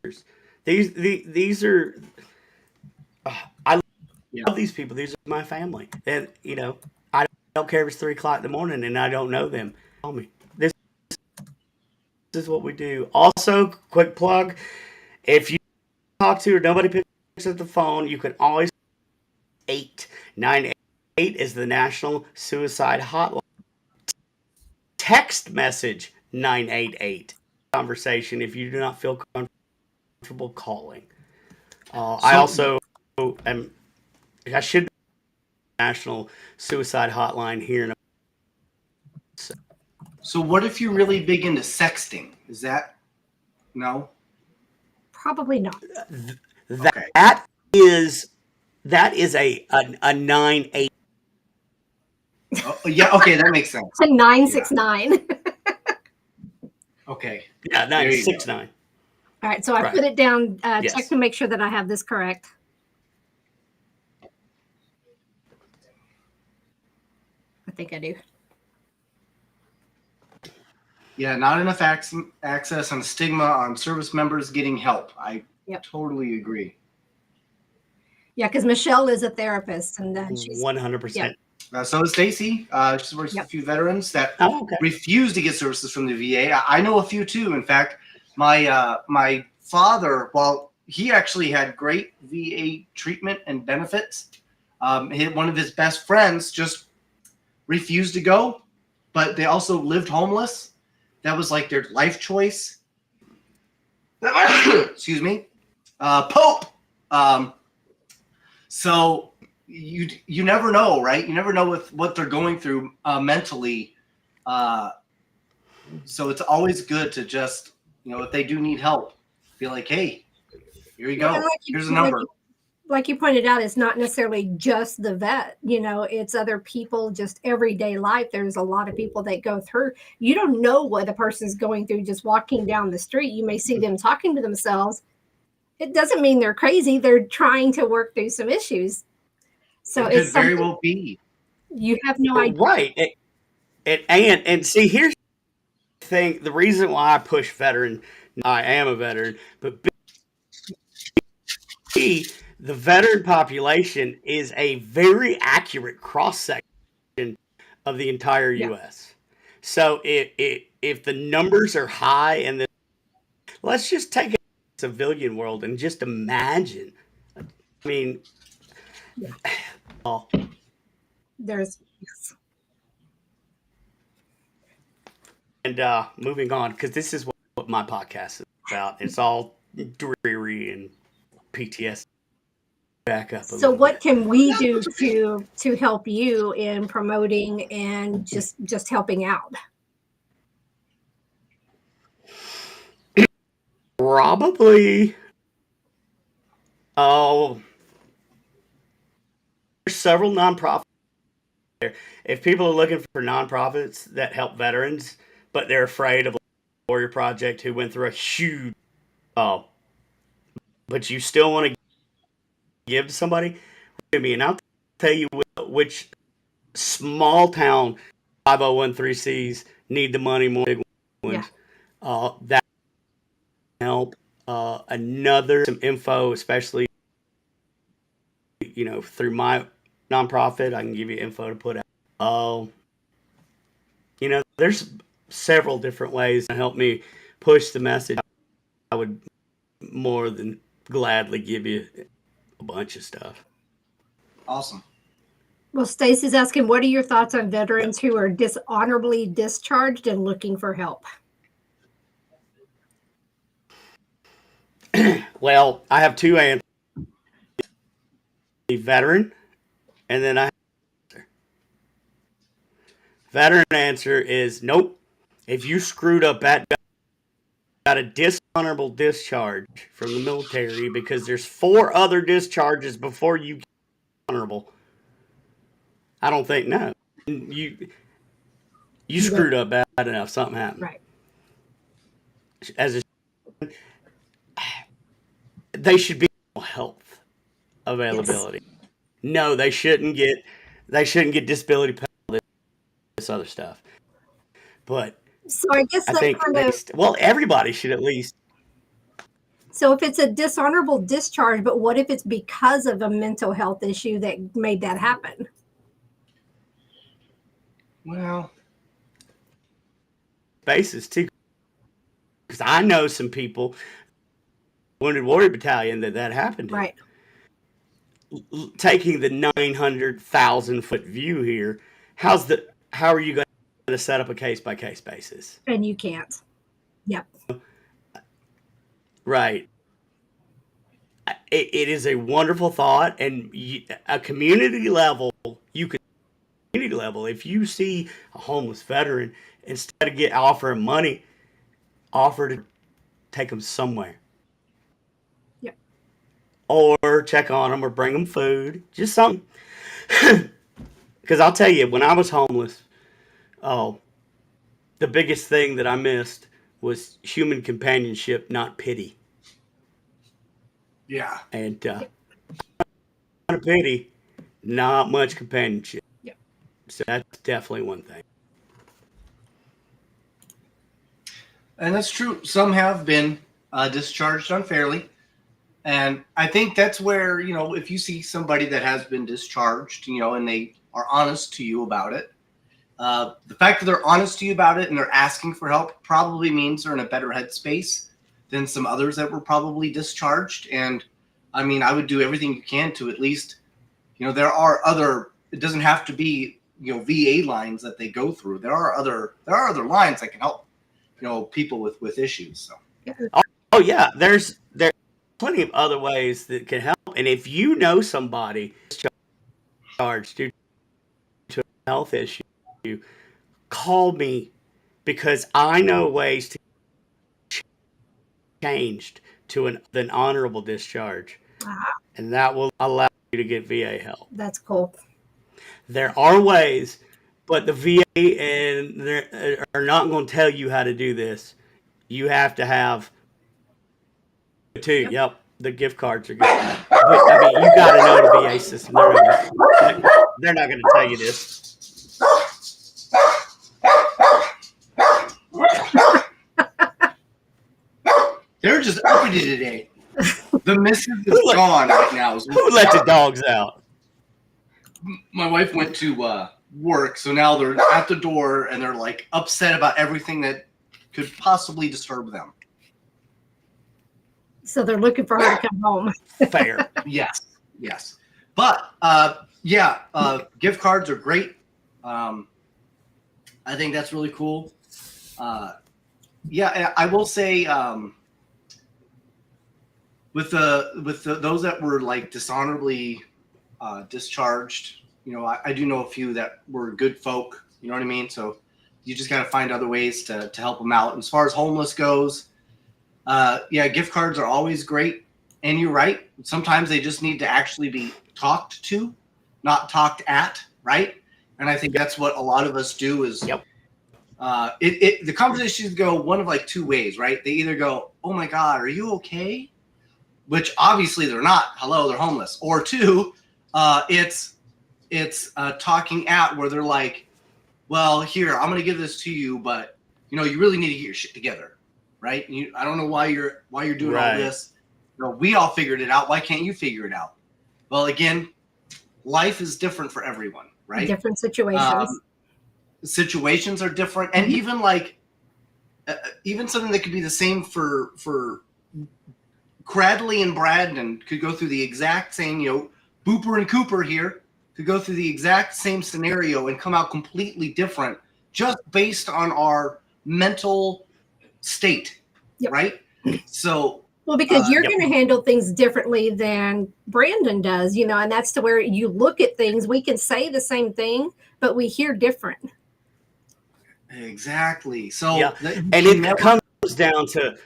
these are I love these people. These are my family. And I don't care if it's 3 o'clock in the morning and I don't know them. Call me. This is what we do. Also, quick plug: if you talk to or nobody picks up the phone, you can always 898 is the National Suicide Hotline. Text message 988 conversation if you do not feel comfortable calling. I also am. I should be National Suicide Hotline here in. So what if you're really big into sexting? Is that no? Probably not. That is a 9-8. Yeah, okay, that makes sense. A 969. Okay. Yeah, 969. All right, so I put it down. Yes. Check to make sure that I have this correct. I think I do. Yeah, not enough access and stigma on service members getting help. I totally agree. Yeah, because Michelle is a therapist, and she's 100%. So is Stacy. She works with a few veterans that refuse to get services from the VA. I know a few too. In fact, my father, while he actually had great VA treatment and benefits, one of his best friends just refused to go, but they also lived homeless. That was like their life choice. excuse me, Pope. So you never know, right? You never know with what they're going through mentally. So it's always good to just, if they do need help, be like, hey, here you Well, and go. Here's a number. Like you pointed out, it's not necessarily just the vet, it's other people, just everyday life. There's a lot of people that go through. You don't know what a person's going through just walking down the street. You may see them talking to themselves. It doesn't mean they're crazy. They're trying to work through some issues. So It it's could very something well be. you have no idea. Right. And see, here's the thing. The reason why I push veteran, I am a veteran, but B, the veteran population is a very accurate cross section of the entire Yeah. U.S. So if the numbers are high, and let's just take a civilian world and just imagine. I mean, Yeah. oh, There's yes. and moving on, because this is what my podcast is about. It's all dreary and PTSD. Back up. So what can we do to help you in promoting and just helping out? Probably. Oh, there's several nonprofits there. If people are looking for nonprofits that help veterans, but they're afraid of Warrior Project, who went through a huge, oh, but you still want to give to somebody, and I'll tell you which small town 5013Cs need the money more than big ones. Yeah. That help. Another some info, especially through my nonprofit, I can give you info to put out. There's several different ways to help me push the message. I would more than gladly give you a bunch of stuff. Awesome. Well, Stacy's asking, what are your thoughts on veterans who are dishonorably discharged and looking for help? Well, I have two answers. A veteran, and then veteran answer is nope. If you screwed up got a dishonorable discharge from the military, because there's 4 other discharges before you get honorable. I don't think no. You screwed up bad enough. Something happened. Right. They should be health availability. Yes. No, they shouldn't get disability pay, this other stuff. But so I guess I think everybody should at least. So if it's a dishonorable discharge, but what if it's because of a mental health issue that made that happen? Well, basis too, because I know some people, Wounded Warrior Battalion, that happened to. Right. Taking the 900,000 foot view here, how are you going to set up a case by case basis? And you can't. Yep. Right. It is a wonderful thought, and a community level, if you see a homeless veteran, instead of offering money, offer to take them somewhere. Yep. Or check on them, or bring them food, just something. Because I'll tell you, when I was homeless, the biggest thing that I missed was human companionship, not pity. Yeah. And not pity, not much companionship. Yeah. So that's definitely one thing. And that's true. Some have been discharged unfairly. And I think that's where, if you see somebody that has been discharged, and they are honest to you about it, the fact that they're honest to you about it and they're asking for help probably means they're in a better headspace than some others that were probably discharged. And I mean, I would do everything you can to at least, there are other, it doesn't have to be, VA lines that they go through. There are other lines that can help, people with issues. So. Oh Oh yeah, there's plenty of other ways that can help. And if you know somebody discharged due to a health issue, call me because I know ways to changed to an honorable discharge, Ah, and that will allow you to get VA help. that's cool. There are ways, but the VA are not going to tell you how to do this. You have to have too. Yep, the gift cards are good, but I mean, you got to know the VA system. They're not going to tell you this. They're just uppity today. The missus is gone right now. Who let the dogs out? My wife went to work, so now they're at the door and they're like upset about everything that could possibly disturb them. So they're looking for her to come home. Fair. Yes. But gift cards are great. I think that's really cool. I will say with those that were like dishonorably discharged, I do know a few that were good folk. You know what I mean? So you just got to find other ways to help them out. And as far as homeless goes, gift cards are always great. And you're right. Sometimes they just need to actually be talked to, not talked at, right? And I think that's what a lot of us do is the conversations go one of like two ways, right? They either go, "Oh my God, are you okay?" Which obviously they're not. Hello, they're homeless. Or two, it's talking at where they're like, "Well, here, I'm going to give this to you, but you really need to get your shit together, right? I don't know why you're doing all this. We all figured it out. Why can't you figure it out?" Well, again, life is different for everyone, right? Different situations. Situations are different, and even like even something that could be the same for Cradley and Brandon could go through the exact same, Booper and Cooper here could go through the exact same scenario and come out completely different just based on our mental state, right? So well, because you're going to handle things differently than Brandon does, and that's to where you look at things. We can say the same thing, but we hear different. Exactly. So and it comes down to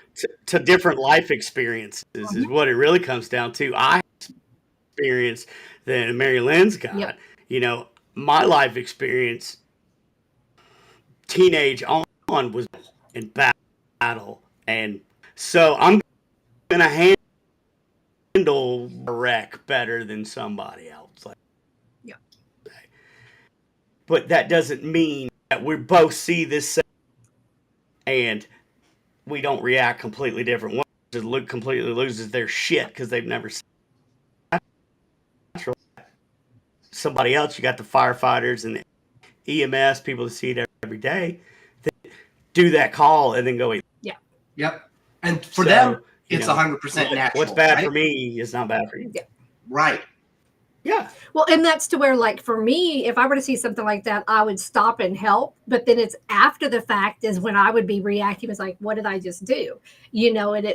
different life experiences is what it really comes down to. I experience that MaryLynn's got. My life experience, teenage on was in battle, and so I'm gonna handle a wreck better than somebody else. But that doesn't mean that we both see this and we don't react completely different. One just completely loses their shit because they've never seen somebody else. You got the firefighters and the EMS people that see it every day that do that call and then go. Yep. And for them, it's 100% natural. What's bad for me is not bad for you. Yeah. Right. Yeah. Well, and that's to where, like, for me, if I were to see something like that, I would stop and help. But then it's after the fact is when I would be reacting. It's like, what did I just do? And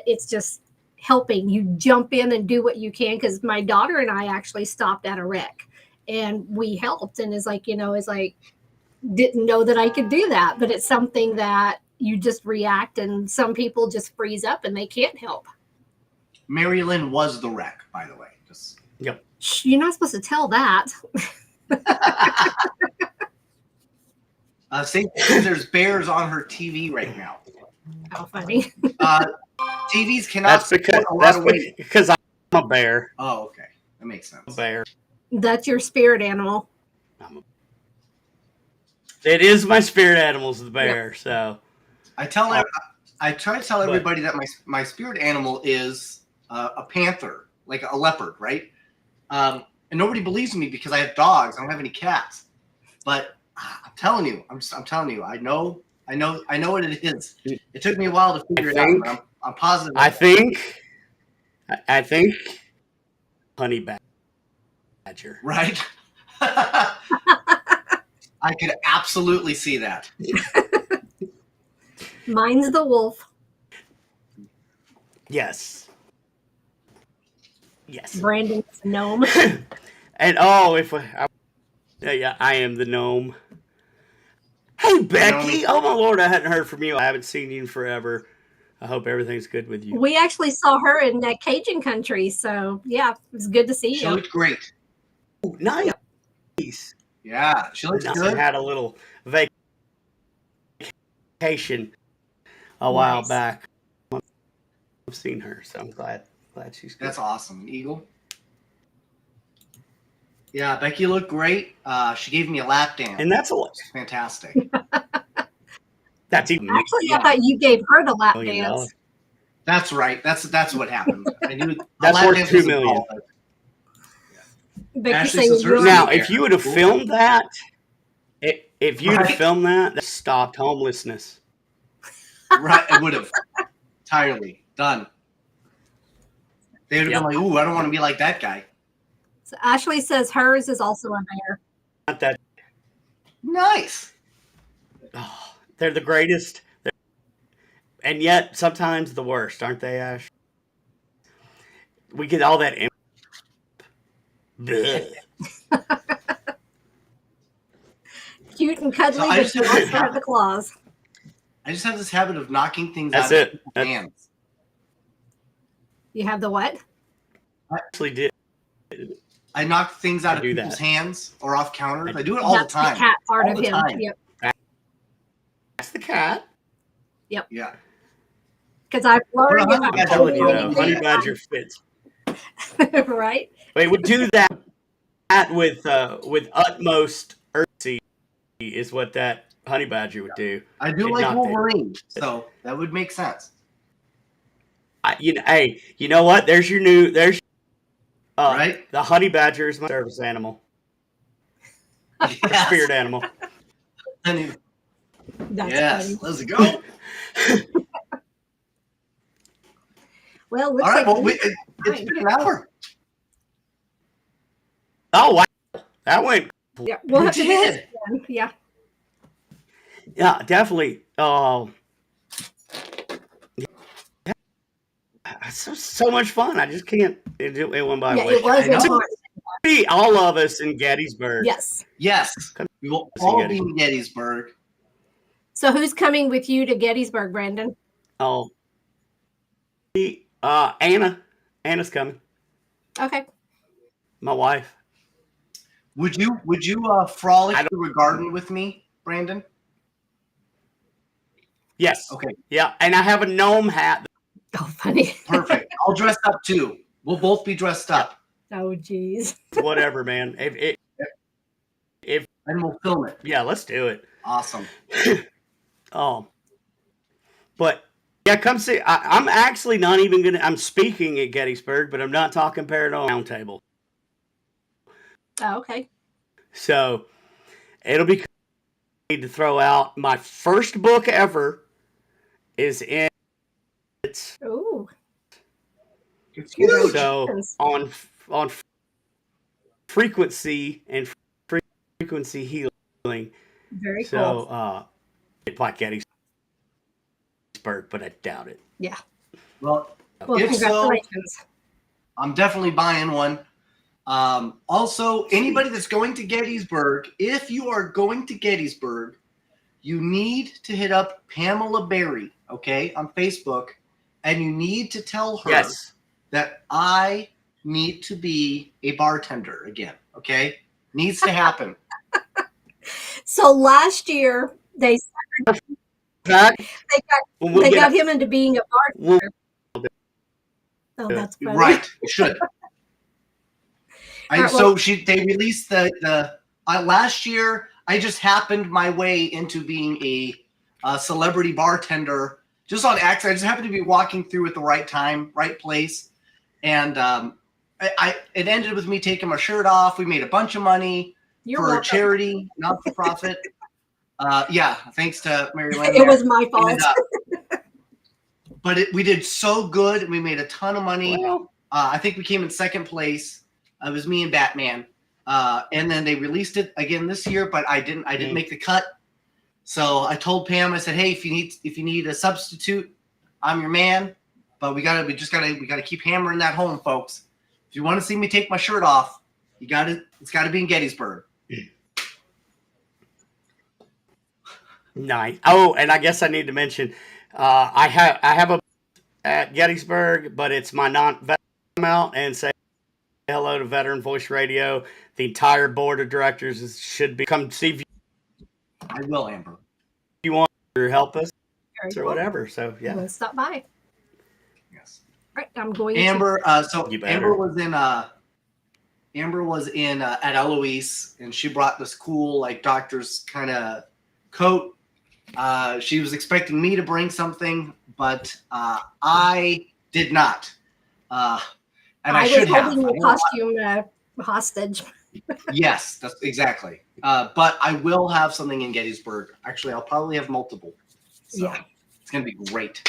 it's just helping. You jump in and do what you can. Because my daughter and I actually stopped at a wreck and we helped. And it's like, didn't know that I could do that. But it's something that you just react, and some people just freeze up and they can't help. MaryLynn was the wreck, by the way. Yep. You're not supposed to tell that. There's bears on her TV right now. How funny. TVs cannot. That's because I'm a bear. Oh, okay, that makes sense. A bear. That's your spirit animal. It is my spirit animal, is the bear. Yep. So I try to tell everybody that my spirit animal is a panther, like a leopard, right? And nobody believes me because I have dogs. I don't have any cats. But I'm telling you, I know what it is. It took me a while to figure it out, but I'm positive. I think honey badger. Right? I could absolutely see that. Mine's the wolf. Yes. Yes. Brandon's a gnome. And yeah, I am the gnome. Hey, You know Becky. me? Oh, my Lord, I hadn't heard from you. I haven't seen you in forever. I hope everything's good with you. We actually saw her in that Cajun country, so yeah, it was good to see She you. looked great. Ooh, nice. Yeah, she looks Nice. good. Had a little vacation a while Nice. back. I've seen her, so I'm glad she's good. That's awesome. An eagle. Yeah, Becky looked great. She gave me a lap dance. And that's a lot. It's fantastic. That's even Actually, Yeah. I thought you gave her the lap $1 million. dance. That's right. That's what happened. I knew a That's lap worth dance $2 was million. involved. Becky Ashley saying says hers yours. Now, Yeah. if you would have Cool. filmed that, if you'd have Right. filmed that stopped homelessness. Right, it would have entirely done. They would have Yep. been like, "Ooh, I don't want to be like that guy." So Ashley says hers is also a bear. Not that. Nice. Oh, they're the greatest, and yet sometimes the worst, aren't they, Ash? We get all that. Bleh. Cute and cuddly, So I but just she have also this have the habit. claws. I just have this habit of knocking things That's out it. of people's That's- hands. You have the what? I actually did. I knock things out I of do people's that. hands or off counters. I do it all the That's time. the cat part All of the him. time. Yep. That's the cat. Yeah. Because I've learned Well, if I'm I'm I'm telling you, though, holding honey anything, badger fits. right? Wait, we do that with utmost urgency is what that honey badger would do. I do And like not that- Wolverine, so that would make sense. Hey, you know what? There's Right? the honey badger is my service animal, or Yes. spirit animal. Honey- That's yes. funny. Let's go. Well, looks All right. like Well, it's been an hour. Oh wow, that went. yeah, we'll We have to do did. this again. Yeah. Yeah, definitely. Oh, so much fun. I just can't. It went by. Yeah, way. it was I know. important. All of us in Gettysburg. Yes. Yes. We will See all Gettysburg. be in Gettysburg. So who's coming with you to Gettysburg, Brandon? Oh, Anna. Anna's coming. Okay. My wife. Would you frolic I don't- through a garden with me, Brandon? Yes. Okay. Yeah, and I have a gnome hat. Oh, funny. Perfect. I'll dress up too. We'll both be dressed up, Oh, geez. Whatever, man. and we'll film it. Yeah, let's do it. Awesome. Oh, but yeah, come see. I'm actually not even gonna. I'm speaking at Gettysburg, but I'm not talking paranormal roundtable. Oh, okay. So it'll be cool to throw out my first book ever. Is in it's Ooh. It's huge. so on frequency and frequency healing. Very So cool. it's like Gettysburg, but I doubt it. Yeah. Well, Well, if so, congratulations. I'm definitely buying one. Also, anybody that's going to Gettysburg, if you are going to Gettysburg, you need to hit up Pamela Berry, okay, on Facebook, and you need to tell her Yes. that I need to be a bartender again, okay? Needs to happen. So last year they Back they when we they get got him into being a bartender. Oh, that's funny. Right, you should. All right, well- They released the last year. I just happened my way into being a celebrity bartender just on accident. I just happened to be walking through at the right time, right place, and it ended with me taking my shirt off. We made a bunch of money You're for welcome. charity, not for profit. Yeah, thanks to MaryLynn. It was my fault. But we did so good, and we made a ton of money. Well, I think we came in second place. It was me and Batman. And then they released it again this year, but I didn't make the cut. So I told Pam, I said, hey, if you need a substitute, I'm your man. but we gotta keep hammering that home, folks. If you want to see me take my shirt off, it's gotta be in Gettysburg. Nice. Oh, and I guess I need to mention, I have a at Gettysburg, but it's my non-veteran out and say hello to Veteran Voice Radio. The entire board of directors should be come see if I will, Amber. you want or help us Very or cool. whatever. So yeah, We'll stop by. Yes. All right, I'm going Amber. So You better. Amber was in at Eloise, and she brought this cool like doctor's kind of coat. She was expecting me to bring something, but I did not. And I should was have. holding your costume hostage. Yes, that's exactly. But I will have something in Gettysburg. Actually, I'll probably have multiple. So Yeah. it's gonna be great.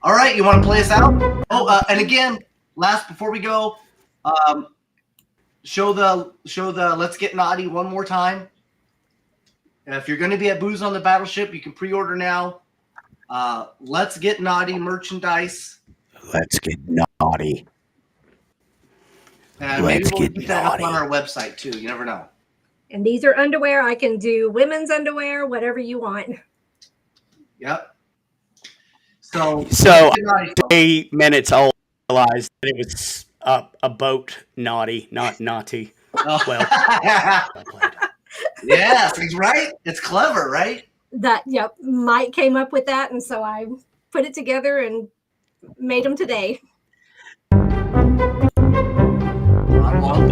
All right, you want to play us out? Oh, and again, before we go, show the Let's Get Naughty one more time. If you're going to be at Booze on the Battleship, you can pre-order now. Let's Get Naughty merchandise. Let's get naughty. And maybe we'll put that up on our website too. You never know. And these are underwear. I can do women's underwear, whatever you want. Yep. So Let's Get Naughty, 8 minutes old. Realized that it was a boat naughty, not naughty. Oh. Well, yes, he's right. It's clever, right? Yep, Mike came up with that, and so I put it together and made them today. I'm long